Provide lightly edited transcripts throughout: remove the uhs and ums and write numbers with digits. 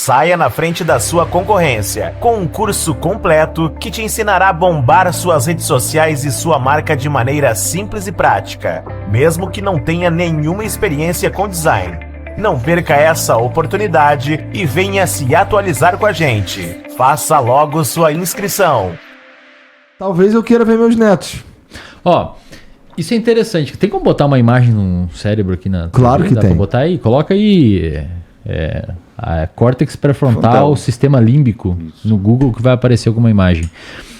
Saia na frente da sua concorrência com um curso completo que te ensinará a bombar suas redes sociais e sua marca de maneira simples e prática, mesmo que não tenha nenhuma experiência com design. Não perca essa oportunidade e venha se atualizar com a gente. Faça logo sua inscrição. Talvez eu queira ver meus netos. Ó, isso é interessante. Tem como botar uma imagem no cérebro aqui na... Claro que Dá tem. pra botar aí? Coloca aí a córtex pré-frontal, sistema límbico no Google que vai aparecer alguma imagem.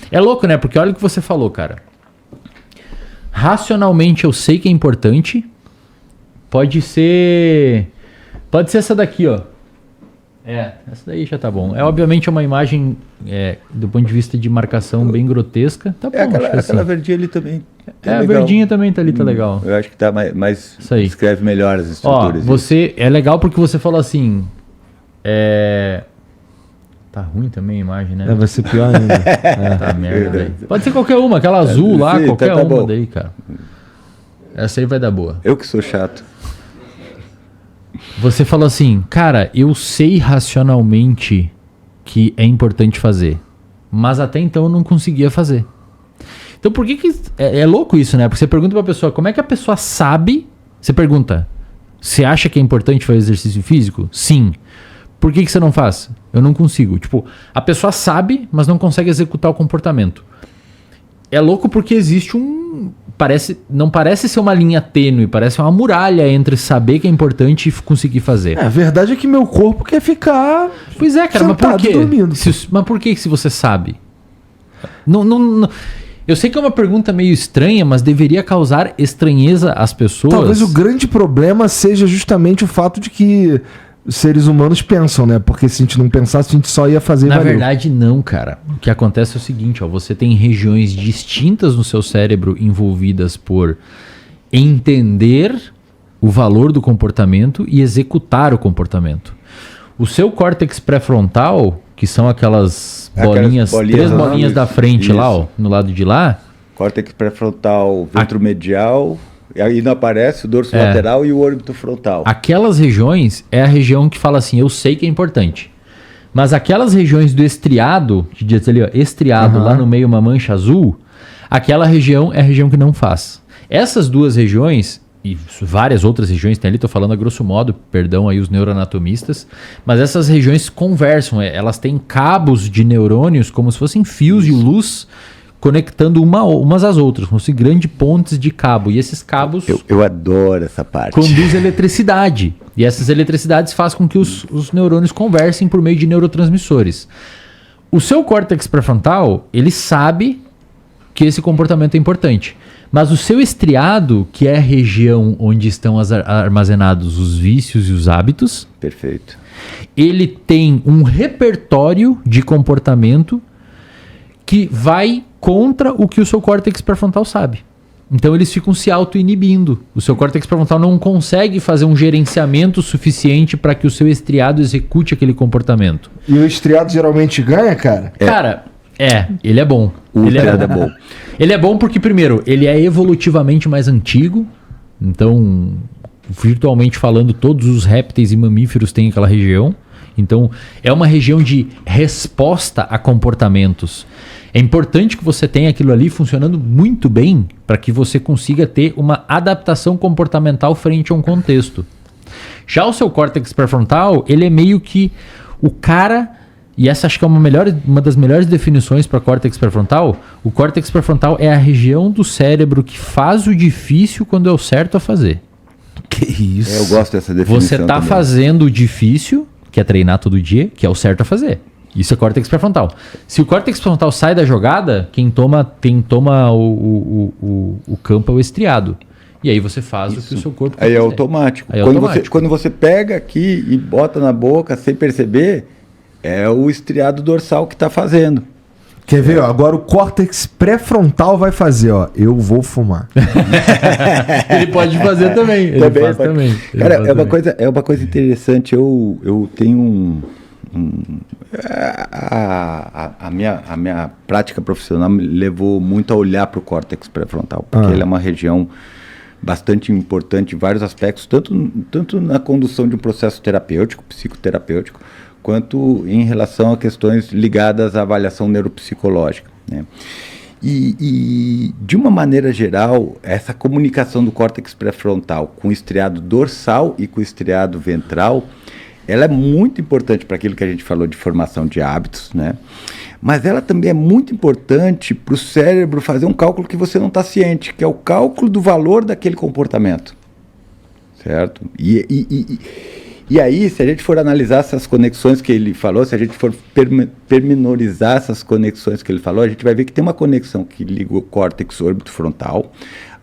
É louco, né? Porque olha o que você falou, cara. Racionalmente eu sei que é importante. Pode ser essa daqui, ó. Essa daí já tá bom. É obviamente uma imagem do ponto de vista de marcação bem grotesca. Tá bom, aquela assim. verdinha ali também. A verdinha também tá ali, tá legal. Eu acho que tá mais Isso aí. descreve melhor as estruturas. Ó, é legal porque você falou assim. Tá ruim também a imagem, né? Vai ser pior ainda. Tá merda, velho. Pode ser qualquer uma, aquela azul lá, sim, qualquer tá uma bom. daí, cara. Essa aí vai dar boa. Eu que sou chato. Você falou assim, cara, eu sei racionalmente que é importante fazer, mas até então eu não conseguia fazer. Então por que é louco isso, né? Porque você pergunta pra pessoa, como é que a pessoa sabe? Você pergunta, você acha que é importante fazer exercício físico? Sim. Por que você não faz? Eu não consigo. Tipo, a pessoa sabe, mas não consegue executar o comportamento. É louco porque existe não parece ser uma linha tênue, parece uma muralha entre saber que é importante e conseguir fazer. A verdade é que meu corpo quer ficar. Pois é, cara, mas por quê? Dormindo. Mas por que se você sabe? Não. Eu sei que é uma pergunta meio estranha, mas deveria causar estranheza às pessoas. Talvez o grande problema seja justamente o fato de que os seres humanos pensam, né? Porque se a gente não pensasse, a gente só ia fazer. Na verdade, não, cara. O que acontece é o seguinte, ó, você tem regiões distintas no seu cérebro envolvidas por entender o valor do comportamento e executar o comportamento. O seu córtex pré-frontal, que são aquelas bolinhas, três bolinhas da frente isso. lá, ó, no lado de lá. Córtex pré-frontal, ventromedial, e aí não aparece o dorso lateral e o órbito frontal. Aquelas regiões é a região que fala assim, eu sei que é importante. Mas aquelas regiões do estriado, que diz ali, ó, estriado, lá no meio uma mancha azul, aquela região é a região que não faz. Essas duas regiões, e várias outras regiões tem ali, tô falando a grosso modo, perdão aí os neuroanatomistas, mas essas regiões conversam, elas têm cabos de neurônios como se fossem fios de luz conectando umas às outras, como se fossem grandes pontes de cabo. E esses cabos Eu adoro essa parte. conduzem eletricidade. E essas eletricidades fazem com que os neurônios conversem por meio de neurotransmissores. O seu córtex pré-frontal, ele sabe que esse comportamento é importante. Mas o seu estriado, que é a região onde estão armazenados os vícios e os hábitos, Perfeito. ele tem um repertório de comportamento que vai contra o que o seu córtex pré-frontal sabe. Então eles ficam se auto-inibindo. O seu córtex pré-frontal não consegue fazer um gerenciamento suficiente para que o seu estriado execute aquele comportamento. E o estriado geralmente ganha, cara? Cara, ele é bom. O Ele estriado é bom. Ele é bom porque, primeiro, ele é evolutivamente mais antigo. Então, virtualmente falando, todos os répteis e mamíferos têm aquela região. Então, é uma região de resposta a comportamentos. É importante que você tenha aquilo ali funcionando muito bem para que você consiga ter uma adaptação comportamental frente a um contexto. Já o seu córtex pré-frontal, ele é meio que o cara, e essa acho que é uma das melhores definições para córtex pré-frontal. O córtex pré-frontal é a região do cérebro que faz o difícil quando é o certo a fazer. Que isso? Eu gosto dessa definição. Você está também. fazendo o difícil, que é treinar todo dia, que é o certo a fazer. Isso é córtex pré-frontal. Se o córtex pré-frontal sai da jogada, quem toma o campo é o estriado. E aí você faz o que o seu corpo quer Aí é fazer. automático. Aí é quando, automático. quando você pega aqui e bota na boca sem perceber, é o estriado dorsal que está fazendo. Quer ver, ó? Agora o córtex pré-frontal vai fazer, ó. Eu vou fumar. Ele pode fazer também. Ele faz também. Ele Cara, faz é uma também. coisa interessante. Eu tenho a minha prática profissional me levou muito a olhar para o córtex pré-frontal, porque ele é uma região bastante importante em vários aspectos, tanto na condução de um processo terapêutico, psicoterapêutico, quanto em relação a questões ligadas à avaliação neuropsicológica, né? E, de uma maneira geral, essa comunicação do córtex pré-frontal com o estriado dorsal e com o estriado ventral, ela é muito importante para aquilo que a gente falou de formação de hábitos, né? Mas ela também é muito importante para o cérebro fazer um cálculo que você não está ciente, que é o cálculo do valor daquele comportamento, certo? E aí, se a gente for analisar essas conexões que ele falou, se a gente for pormenorizar essas conexões que ele falou, a gente vai ver que tem uma conexão que liga o córtex órbito-frontal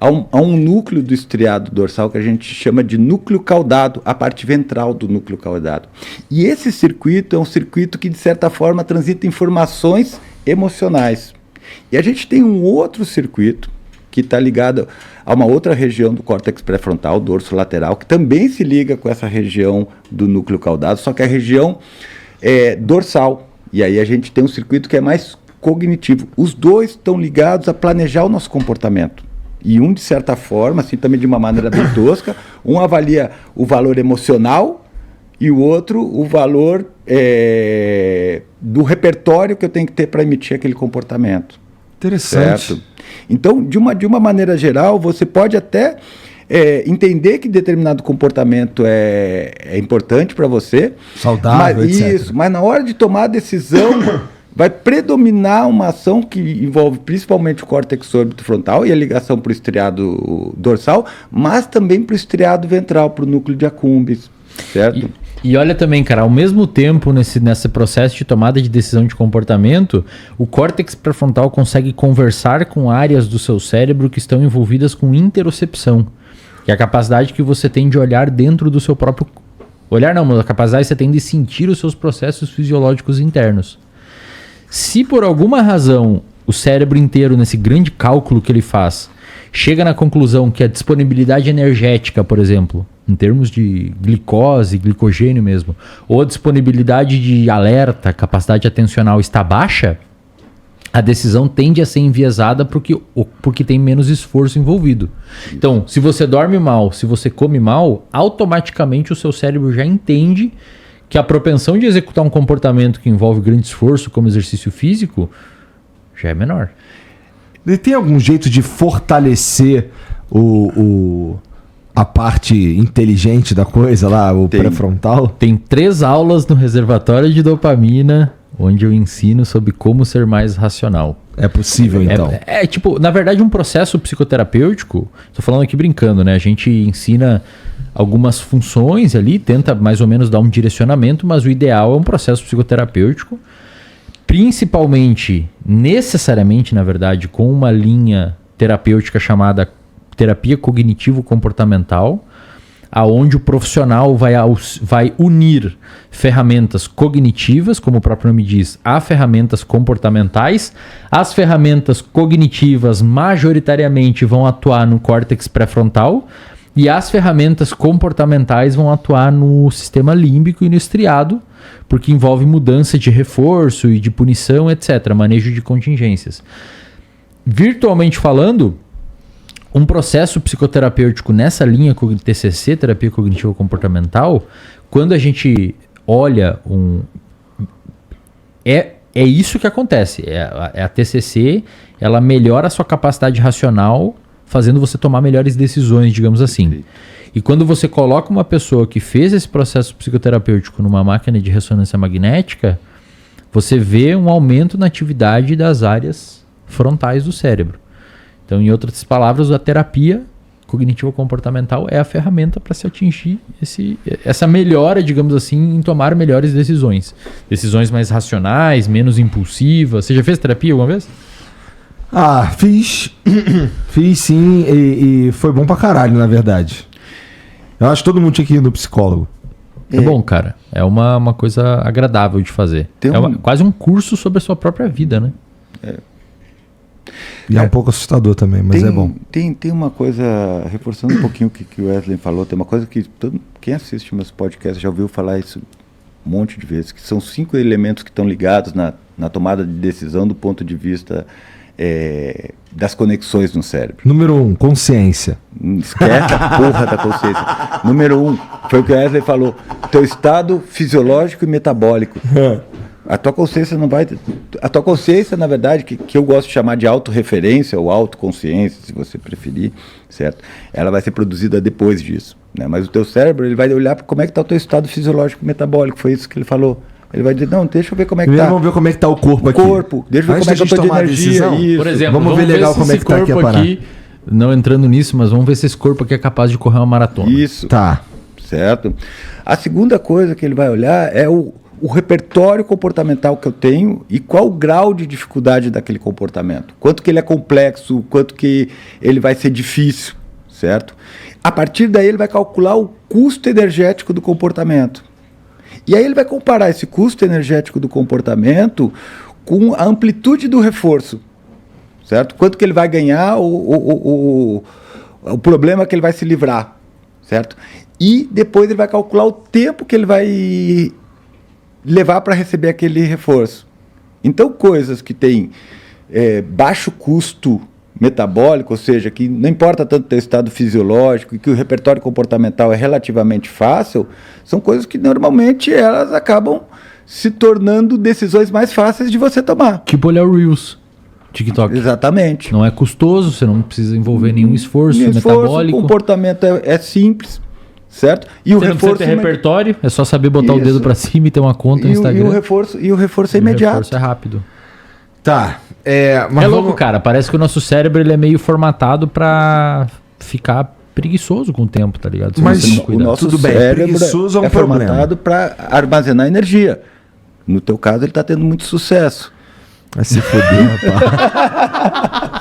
a um núcleo do estriado dorsal que a gente chama de núcleo caudado, a parte ventral do núcleo caudado. E esse circuito é um circuito que, de certa forma, transita informações emocionais. E a gente tem um outro circuito que está ligado a uma outra região do córtex pré-frontal, dorso lateral, que também se liga com essa região do núcleo caudado, só que a região dorsal. E aí a gente tem um circuito que é mais cognitivo. Os dois estão ligados a planejar o nosso comportamento. E um, de certa forma, assim também de uma maneira bem tosca, um avalia o valor emocional e o outro o valor do repertório que eu tenho que ter para emitir aquele comportamento. Interessante. Certo? Então, de uma maneira geral, você pode até entender que determinado comportamento é importante para você. Saudável, etc. Isso, mas na hora de tomar a decisão, vai predominar uma ação que envolve principalmente o córtex órbito-frontal e a ligação para o estriado dorsal, mas também para o estriado ventral, para o núcleo de accumbens, certo? E olha também, cara, ao mesmo tempo nesse processo de tomada de decisão de comportamento, o córtex pré-frontal consegue conversar com áreas do seu cérebro que estão envolvidas com interocepção, que é a capacidade que você tem de olhar dentro do seu próprio... Olhar não, mas a capacidade que você tem de sentir os seus processos fisiológicos internos. Se por alguma razão o cérebro inteiro, nesse grande cálculo que ele faz, chega na conclusão que a disponibilidade energética, por exemplo, em termos de glicose, glicogênio mesmo, ou a disponibilidade de alerta, capacidade atencional está baixa, a decisão tende a ser enviesada porque tem menos esforço envolvido. Então, se você dorme mal, se você come mal, automaticamente o seu cérebro já entende que a propensão de executar um comportamento que envolve grande esforço, como exercício físico, já é menor. E tem algum jeito de fortalecer a parte inteligente da coisa lá, o pré-frontal? Tem 3 aulas no reservatório de dopamina, onde eu ensino sobre como ser mais racional. É possível, então? Tipo, na verdade, um processo psicoterapêutico, estou falando aqui brincando, né? A gente ensina algumas funções ali, tenta mais ou menos dar um direcionamento, mas o ideal é um processo psicoterapêutico, principalmente, necessariamente, na verdade, com uma linha terapêutica chamada terapia cognitivo-comportamental, aonde o profissional vai unir ferramentas cognitivas, como o próprio nome diz, a ferramentas comportamentais. As ferramentas cognitivas majoritariamente vão atuar no córtex pré-frontal e as ferramentas comportamentais vão atuar no sistema límbico e no estriado, porque envolve mudança de reforço e de punição, etc., manejo de contingências. Virtualmente falando, um processo psicoterapêutico nessa linha TCC, terapia cognitivo-comportamental, quando a gente olha é isso que acontece. A TCC, ela melhora a sua capacidade racional, fazendo você tomar melhores decisões, digamos assim. Sim. E quando você coloca uma pessoa que fez esse processo psicoterapêutico numa máquina de ressonância magnética, você vê um aumento na atividade das áreas frontais do cérebro. Então, em outras palavras, a terapia cognitivo-comportamental é a ferramenta para se atingir essa melhora, digamos assim, em tomar melhores decisões. Decisões mais racionais, menos impulsivas. Você já fez terapia alguma vez? Ah, fiz. Fiz sim, e foi bom pra caralho, na verdade. Eu acho que todo mundo tinha que ir no psicólogo. É bom, cara. É uma coisa agradável de fazer. Quase um curso sobre a sua própria vida, né? E é um pouco assustador também, mas é bom. Tem uma coisa, reforçando um pouquinho o que o Wesley falou, tem uma coisa que quem assiste meus podcasts já ouviu falar isso um monte de vezes, que são 5 elementos que estão ligados na tomada de decisão do ponto de vista das conexões no cérebro. Número 1, consciência. Esquece a porra da consciência. Número 1, foi o que o Wesley falou, teu estado fisiológico e metabólico. A tua consciência não vai... A tua consciência, na verdade, que eu gosto de chamar de autorreferência ou autoconsciência, se você preferir, certo? Ela vai ser produzida depois disso, né? Mas o teu cérebro, ele vai olhar para como é que está o teu estado fisiológico e metabólico. Foi isso que ele falou. Ele vai dizer, não, deixa eu ver como é que Primeiro tá. vamos ver como é que tá o corpo aqui. Deixa eu ver como é que eu tô de energia. Isso. Por exemplo, vamos ver legal como é que tá aqui a parada. Aqui, não entrando nisso, mas vamos ver se esse corpo aqui é capaz de correr uma maratona. Isso. Tá. Certo? A segunda coisa que ele vai olhar é o repertório comportamental que eu tenho e qual o grau de dificuldade daquele comportamento. Quanto que ele é complexo, quanto que ele vai ser difícil, certo? A partir daí ele vai calcular o custo energético do comportamento. E aí ele vai comparar esse custo energético do comportamento com a amplitude do reforço, certo? Quanto que ele vai ganhar, o problema que ele vai se livrar, certo? E depois ele vai calcular o tempo que ele vai levar para receber aquele reforço. Então, coisas que têm baixo custo metabólico, ou seja, que não importa tanto o teu estado fisiológico e que o repertório comportamental é relativamente fácil, são coisas que normalmente elas acabam se tornando decisões mais fáceis de você tomar. Tipo olhar o Reels, TikTok. Exatamente. Não é custoso, você não precisa envolver nenhum esforço metabólico. O comportamento é simples, certo? E o você não precisa ter repertório, é só saber botar o dedo para cima e ter uma conta no Instagram. E o reforço é imediato. O reforço é rápido. Tá. Mas louco, cara. Parece que o nosso cérebro ele é meio formatado pra ficar preguiçoso com o tempo, tá ligado? Se mas você não cuidar. O nosso tudo bem, cérebro preguiçoso é um formatado para armazenar energia. No teu caso, ele tá tendo muito sucesso. Vai se foder, rapaz.